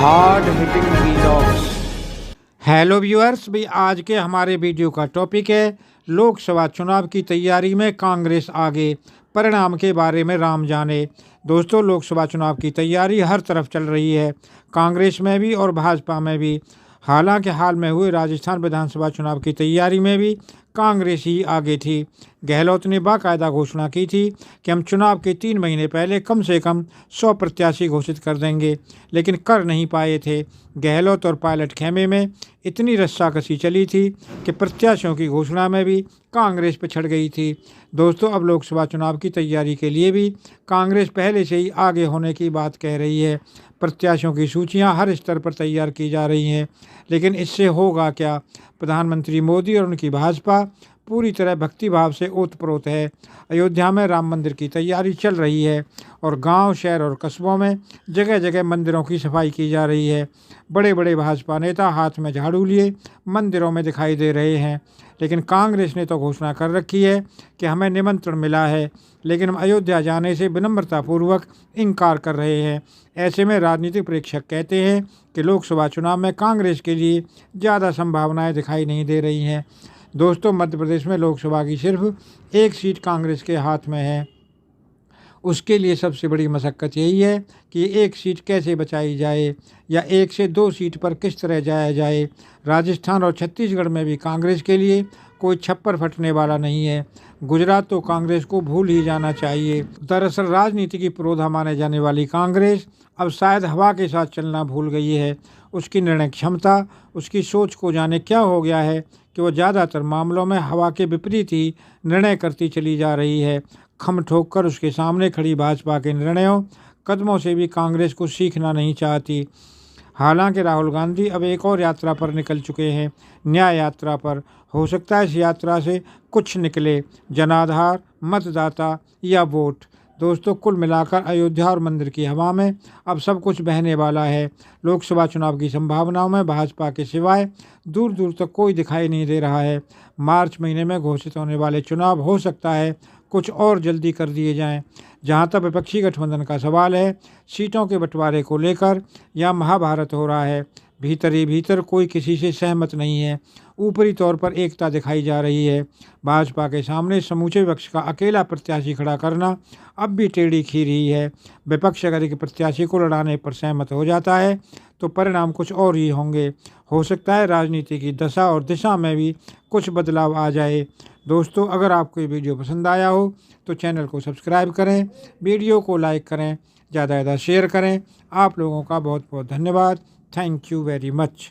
Hard hitting vlogs. Hello viewers, भाई आज के हमारे वीडियो का टॉपिक है लोकसभा चुनाव की तैयारी में कांग्रेस आगे, परिणाम के बारे में राम जाने। दोस्तों, लोकसभा चुनाव की तैयारी हर तरफ चल रही है, कांग्रेस में भी और भाजपा में भी। हालांकि हाल में हुए राजस्थान विधानसभा चुनाव की तैयारी में भी कांग्रेस ही आगे थी। गहलोत ने बाकायदा घोषणा की थी कि हम चुनाव के 3 महीने पहले कम से कम 100 प्रत्याशी घोषित कर देंगे, लेकिन कर नहीं पाए थे। गहलोत और पायलट खेमे में इतनी रस्साकसी चली थी कि प्रत्याशियों की घोषणा में भी कांग्रेस पिछड़ गई थी। दोस्तों, अब लोकसभा चुनाव की तैयारी के लिए भी कांग्रेस पहले से ही आगे होने की बात कह रही है। प्रत्याशियों की सूचियां हर स्तर पर तैयार की जा रही हैं, लेकिन इससे होगा क्या? प्रधानमंत्री मोदी और उनकी भाजपा पूरी तरह भक्तिभाव से ओतप्रोत है। अयोध्या में राम मंदिर की तैयारी चल रही है और गांव, शहर और कस्बों में जगह जगह मंदिरों की सफाई की जा रही है। बड़े बड़े भाजपा नेता हाथ में झाड़ू लिए मंदिरों में दिखाई दे रहे हैं, लेकिन कांग्रेस ने तो घोषणा कर रखी है कि हमें निमंत्रण मिला है, लेकिन हम अयोध्या जाने से विनम्रतापूर्वक इनकार कर रहे हैं। ऐसे में राजनीतिक प्रेक्षक कहते हैं कि लोकसभा चुनाव में कांग्रेस के लिए ज़्यादा संभावनाएं दिखाई नहीं दे रही हैं। दोस्तों, मध्य प्रदेश में लोकसभा की सिर्फ एक सीट कांग्रेस के हाथ में है। उसके लिए सबसे बड़ी मशक्क़त यही है कि एक सीट कैसे बचाई जाए या 1 से 2 सीट पर किस तरह जाया जाए। राजस्थान और छत्तीसगढ़ में भी कांग्रेस के लिए कोई छप्पर फटने वाला नहीं है। गुजरात तो कांग्रेस को भूल ही जाना चाहिए। दरअसल राजनीति की पुरोधा माने जाने वाली कांग्रेस अब शायद हवा के साथ चलना भूल गई है। उसकी निर्णय क्षमता, उसकी सोच को जाने क्या हो गया है कि वो ज़्यादातर मामलों में हवा के विपरीत ही निर्णय करती चली जा रही है। खम ठोक कर उसके सामने खड़ी भाजपा के निर्णयों कदमों से भी कांग्रेस को सीखना नहीं चाहती। हालांकि राहुल गांधी अब एक और यात्रा पर निकल चुके हैं, न्याय यात्रा पर। हो सकता है इस यात्रा से कुछ निकले, जनाधार, मतदाता या वोट। दोस्तों, कुल मिलाकर अयोध्या और मंदिर की हवा में अब सब कुछ बहने वाला है। लोकसभा चुनाव की संभावनाओं में भाजपा के सिवाय दूर दूर तक कोई दिखाई नहीं दे रहा है। मार्च महीने में घोषित होने वाले चुनाव हो सकता है कुछ और जल्दी कर दिए जाएं। जहां तक विपक्षी गठबंधन का सवाल है, सीटों के बंटवारे को लेकर यह महाभारत हो रहा है। भीतर ही भीतर कोई किसी से सहमत नहीं है। ऊपरी तौर पर एकता दिखाई जा रही है। भाजपा के सामने समूचे विपक्ष का अकेला प्रत्याशी खड़ा करना अब भी टेढ़ी खीर ही है। विपक्ष अगर एक प्रत्याशी को लड़ाने पर सहमत हो जाता है तो परिणाम कुछ और ही होंगे। हो सकता है राजनीति की दशा और दिशा में भी कुछ बदलाव आ जाए। दोस्तों, अगर आपको ये वीडियो पसंद आया हो तो चैनल को सब्सक्राइब करें, वीडियो को लाइक करें, ज़्यादा से ज़्यादा शेयर करें। आप लोगों का बहुत बहुत धन्यवाद। Thank you very much.